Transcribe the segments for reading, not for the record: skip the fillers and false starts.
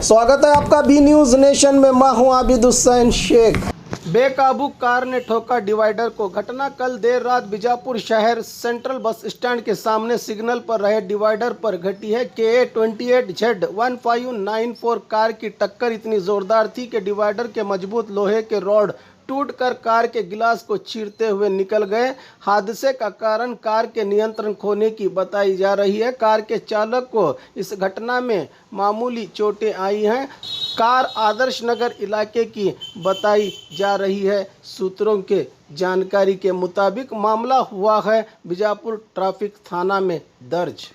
स्वागत है आपका बी न्यूज़ नेशन में। मैं हूं आबिद हुसैन शेख। बेकाबू कार ने ठोका डिवाइडर को। घटना कल देर रात बीजापुर शहर सेंट्रल बस स्टैंड के सामने सिग्नल पर रहे डिवाइडर पर घटी है। KA28Z1594 कार की टक्कर इतनी जोरदार थी कि डिवाइडर के मजबूत लोहे के रॉड टूटकर कार के गिलास को चीरते हुए निकल गए। हादसे का कारण कार के नियंत्रण खोने की बताई जा रही है। कार के चालक को इस घटना में मामूली चोटें आई हैं। कार आदर्श नगर इलाके की बताई जा रही है। सूत्रों के जानकारी के मुताबिक मामला हुआ है बीजापुर ट्रैफिक थाना में दर्ज।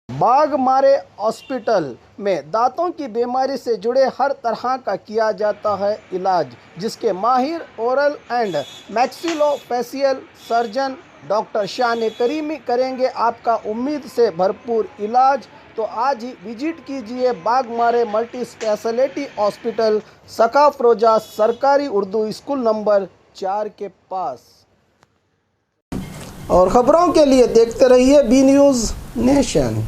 बाघमारे हॉस्पिटल में दांतों की बीमारी से जुड़े हर तरह का किया जाता है इलाज, जिसके माहिर oral and maxillofacial surgeon doctor शान करीमी करेंगे आपका उम्मीद से भरपूर इलाज। तो आज ही विजिट कीजिए बाघमारे मल्टी स्पेशलिटी हॉस्पिटल, सकाफरोजा सरकारी उर्दू स्कूल नंबर 4 के पास। और खबरों के लिए देखते रहिए बी न्यूज़ नेशन।